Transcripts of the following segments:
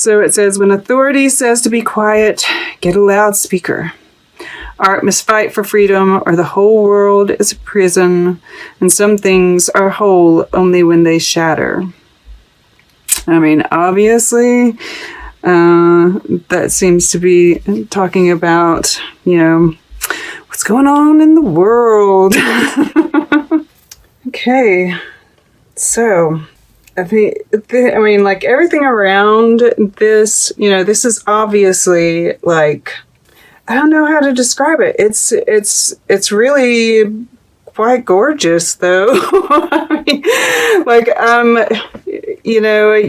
So it says, when authority says to be quiet, get a loudspeaker. Art must fight for freedom, or the whole world is a prison, and some things are whole only when they shatter. I mean, obviously, that seems to be talking about, what's going on in the world. Okay, so I mean, like everything around this, this is obviously like, I don't know how to describe it. It's really quite gorgeous, though. I mean,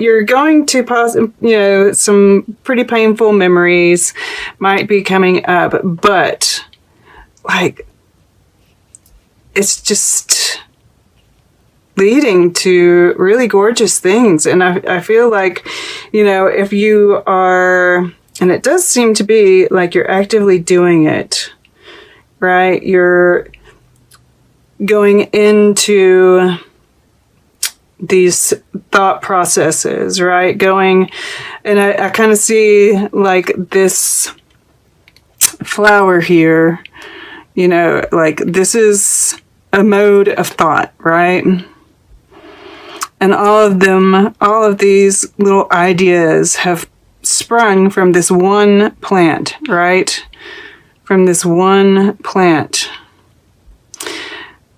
you're going to some pretty painful memories might be coming up, but like, it's just leading to really gorgeous things. And I feel like, if you are, and it does seem to be like you're actively doing it, right? You're going into these thought processes, right? And I kind of see like this flower here, like this is a mode of thought, right? And all of these little ideas have sprung from this one plant, right? From this one plant.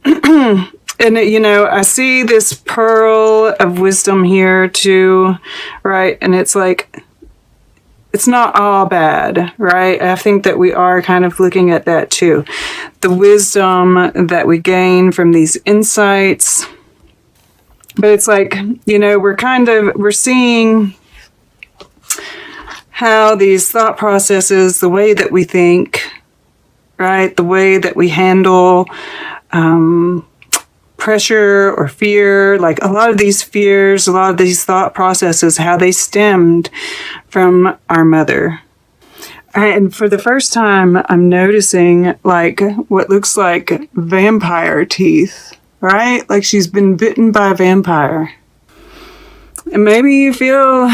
And, I see this pearl of wisdom here too, right? And it's like, it's not all bad, right? I think that we are kind of looking at that too. The wisdom that we gain from these insights. But it's like, we're seeing how these thought processes, the way that we think, right? The way that we handle pressure or fear, like a lot of these fears, a lot of these thought processes, how they stemmed from our mother. And for the first time, I'm noticing like what looks like vampire teeth, right? Like she's been bitten by a vampire. And maybe you feel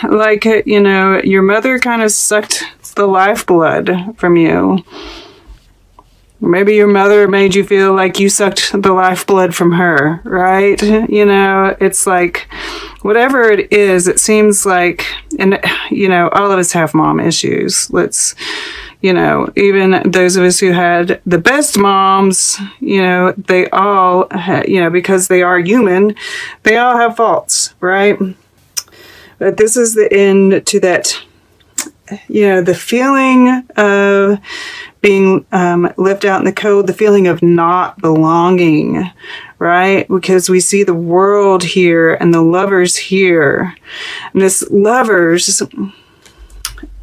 like, your mother kind of sucked the lifeblood from you. Maybe your mother made you feel like you sucked the lifeblood from her, right? It's like, whatever it is, it seems like, and, all of us have mom issues. Let's, even those of us who had the best moms, they all, because they are human, they all have faults, right? But this is the end to that, the feeling of being left out in the cold, the feeling of not belonging, right? Because we see the world here and the lovers here. And this lovers,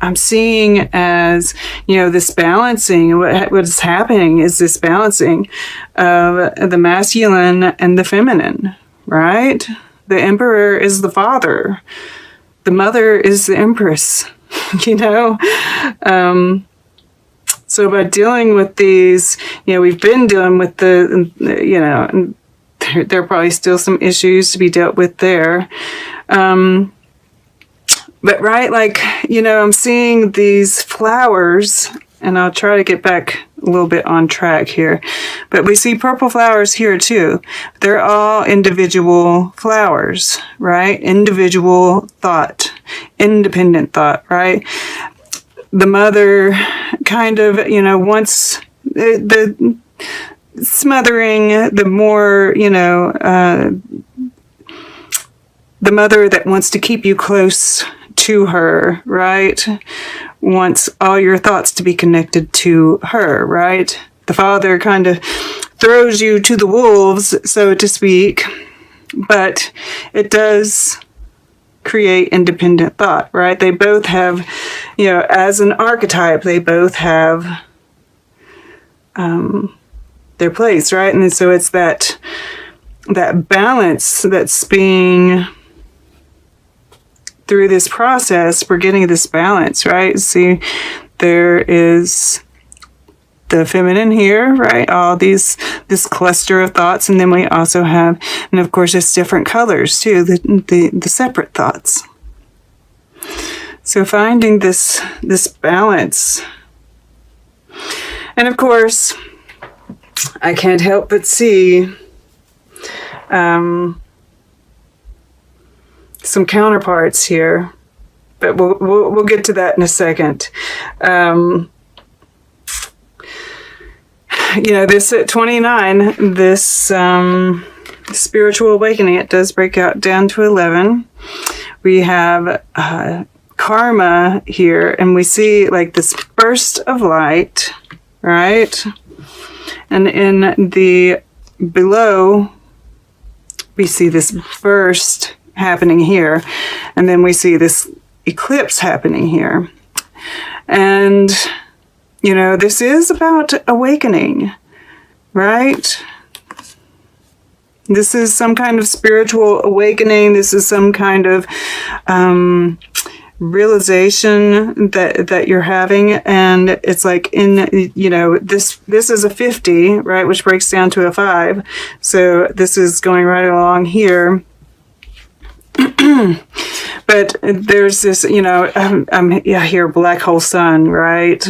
I'm seeing as, this balancing. What is happening is this balancing of the masculine and the feminine, right? The emperor is the father. The mother is the empress, So by dealing with these, we've been dealing with there are probably still some issues to be dealt with there. But right, like, I'm seeing these flowers, and I'll try to get back a little bit on track here. But we see purple flowers here too. They're all individual flowers, right? Individual thought, independent thought, right? The mother kind of, wants the smothering, the more, the mother that wants to keep you close to her, right? Wants all your thoughts to be connected to her, right? The father kind of throws you to the wolves, so to speak, but it does create independent thought, right? They both have, as an archetype, they both have their place, right? And so it's that balance that's being, through this process, we're getting this balance, right? See, there is the feminine here, right? All this cluster of thoughts, and then we also have, and of course, it's different colors too, the separate thoughts. So finding this balance. And of course, I can't help but see some counterparts here, but we'll get to that in a second. This at 29, this spiritual awakening, it does break out down to 11. We have karma here, and we see like this burst of light, right? And in the below, we see this burst happening here, and then we see this eclipse happening here. And this is about awakening, right? This is some kind of spiritual awakening. This is some kind of realization that you're having. And it's like this is a 50, right? Which breaks down to a 5. So this is going right along here. But there's this, I'm here, black hole sun, right?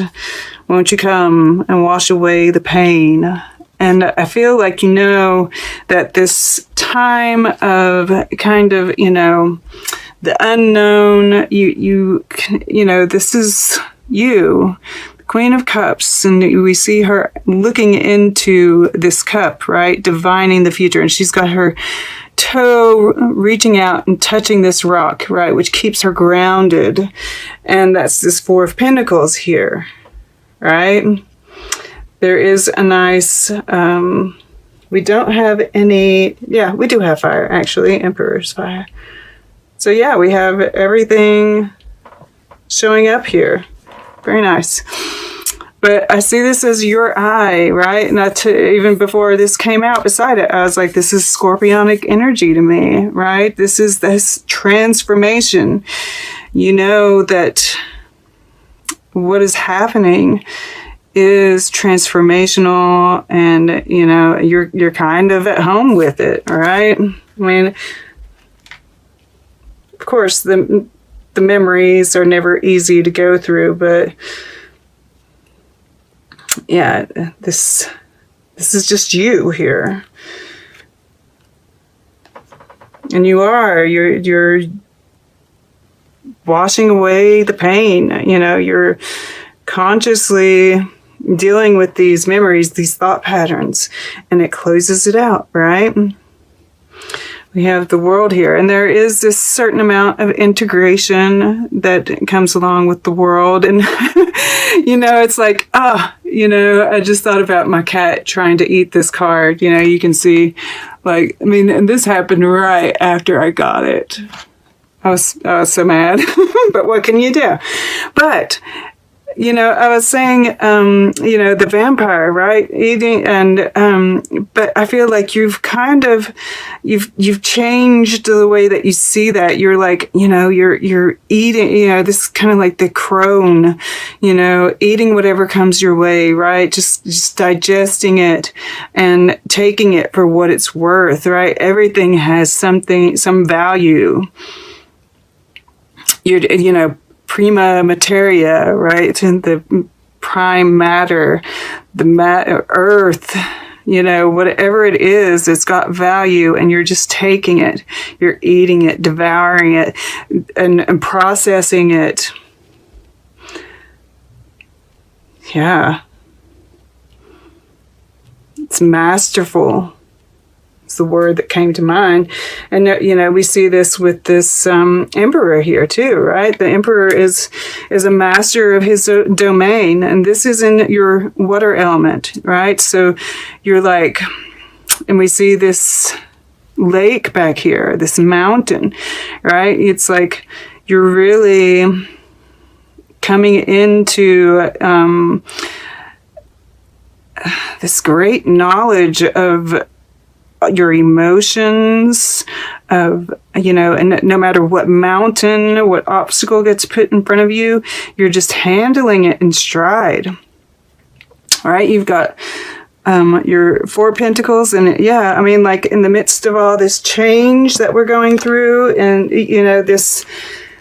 Won't you come and wash away the pain? And I feel like, that this time of kind of, the unknown, this is you, the Queen of Cups. And we see her looking into this cup, right? Divining the future. And she's got her toe reaching out and touching this rock, right? Which keeps her grounded. And that's this 4 of Pentacles here, right? There is a nice, we don't have any, we do have fire, actually, Emperor's fire. So yeah, we have everything showing up here. Very nice. But I see this as your eye, right? And even before this came out beside it, I was like, this is scorpionic energy to me, right? This is this transformation. That what is happening is transformational, and you're kind of at home with it, right? I mean, of course the memories are never easy to go through, but yeah, this is just you here, and you're washing away the pain. You're consciously dealing with these memories, these thought patterns, and it closes it out, right? We have the world here, and there is this certain amount of integration that comes along with the world. And, it's like, I just thought about my cat trying to eat this card. You can see, and this happened right after I got it. I was so mad, but what can you do? But I was saying, the vampire, right? Eating, and, but I feel like you've changed the way that you see that. You're like, you're eating, this is kind of like the crone, eating whatever comes your way, right? Just digesting it and taking it for what it's worth, right? Everything has some value. Prima materia, right? And the prime matter, the earth, whatever it is, it's got value, and you're just taking it, you're eating it, devouring it, and processing it. Yeah. It's masterful. It's the word that came to mind. And, we see this with this emperor here too, right? The emperor is a master of his domain, and this is in your water element, right? So you're like, and we see this lake back here, this mountain, right? It's like you're really coming into this great knowledge of your emotions, of, and no matter what mountain, what obstacle gets put in front of you, you're just handling it in stride. All right, you've got your 4 Pentacles, and like in the midst of all this change that we're going through, and this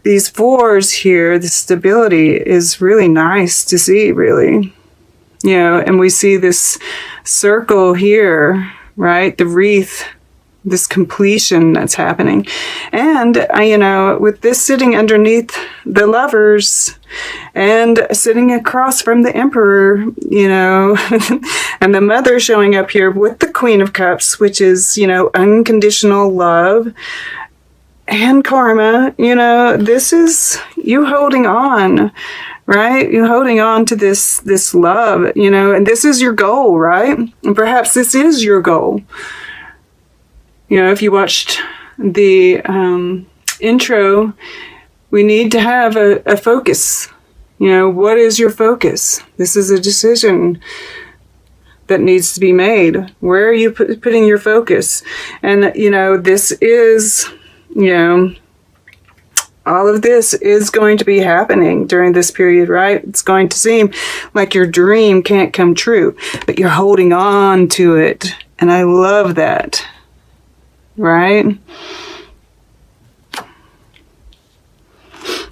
these fours here, the stability is really nice to see, really. You know, and we see this circle here, right? The wreath, this completion that's happening. And, you know, with this sitting underneath the lovers and sitting across from the emperor, you know, and the mother showing up here with the Queen of Cups, which is, you know, unconditional love and karma. You know, this is you holding on, right? You're holding on to this love, you know, and this is your goal, right? And perhaps this is your goal. You know, if you watched the intro, we need to have a focus. You know, what is your focus? This is a decision that needs to be made. Where are you putting your focus? And, you know, this is, you know, all of this is going to be happening during this period, right? It's going to seem like your dream can't come true, but you're holding on to it. And I love that, right?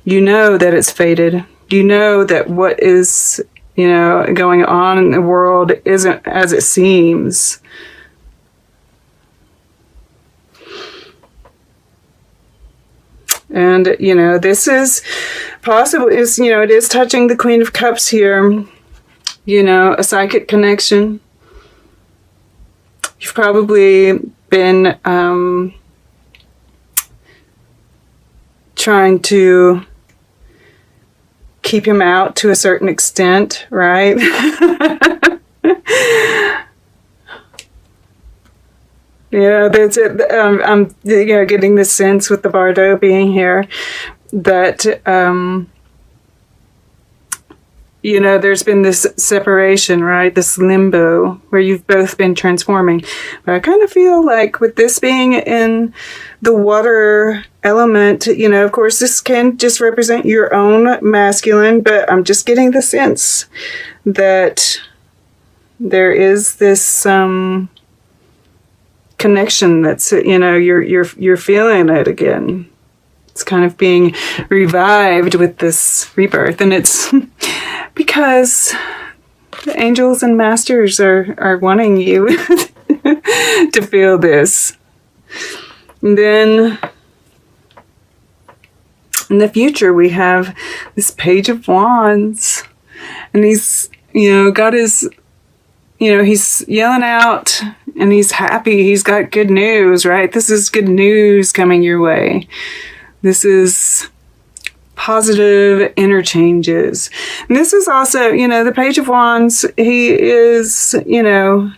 You know that it's fated. You know that what is, you know, going on in the world isn't as it seems. And, you know, this is possible, is, you know, it is touching the Queen of Cups here, you know, a psychic connection. You've probably been trying to keep him out to a certain extent, right? Yeah, that's it. I'm, you know, getting this sense with the Bardo being here that, you know, there's been this separation, right? This limbo where you've both been transforming. But I kind of feel like with this being in the water element, you know, of course, this can just represent your own masculine, but I'm just getting the sense that there is this, connection that's, you know, you're feeling it again. It's kind of being revived with this rebirth, and it's because the angels and masters are wanting you to feel this. And then in the future we have this Page of Wands, and he's, you know, got his, you know, he's yelling out and he's happy. He's got good news, right? This is good news coming your way. This is positive interchanges. And this is also, you know, the Page of Wands, he is, you know,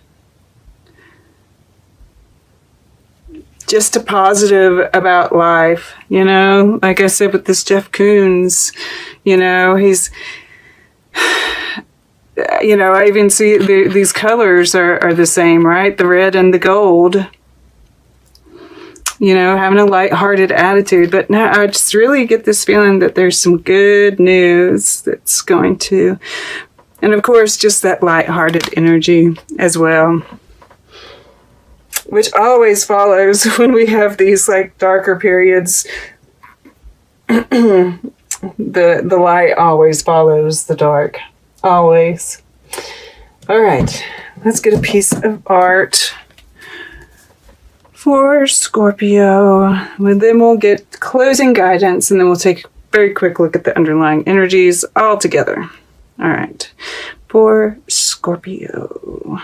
just a positive about life, you know? Like I said with this Jeff Koons, you know, he's, you know, I even see these colors are the same, right? The red and the gold. You know, having a lighthearted attitude. But now I just really get this feeling that there's some good news that's going to... And of course, just that lighthearted energy as well. Which always follows when we have these, like, darker periods. The light always follows the dark. Always. All right, let's get a piece of art for Scorpio. And then we'll get closing guidance, and then we'll take a very quick look at the underlying energies all together. All right, for Scorpio.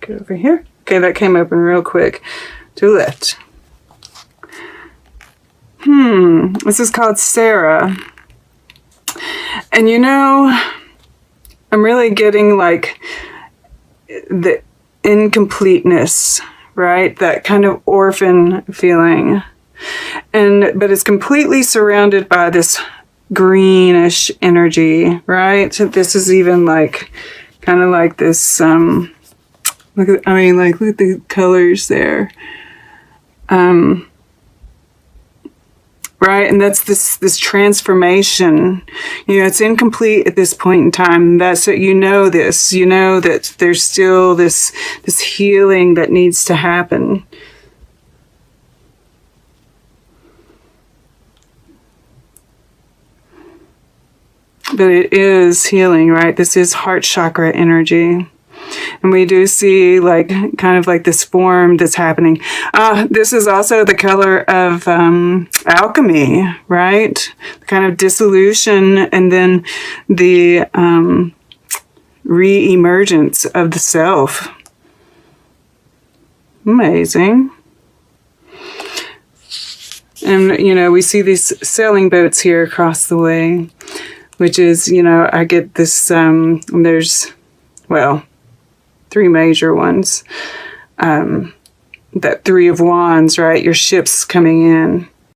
Get over here. Okay, that came open real quick. To the left. This is called Sarah. And you know, I'm really getting like the incompleteness, right? That kind of orphan feeling. But it's completely surrounded by this greenish energy, right? So this is even like, kind of like this, look at, I mean, like, look at the colors there. Right, and that's this transformation. You know, it's incomplete at this point in time. That's what you know. This, you know that there's still this healing that needs to happen. but it is healing, right? This is heart chakra energy. And we do see like kind of like this form that's happening. This is also the color of alchemy, right? Kind of dissolution and then the re-emergence of the self. Amazing. And, you know, we see these sailing boats here across the way, which is, you know, I get this, there's, well, 3 major ones. That 3 of Wands, right? Your ships coming in.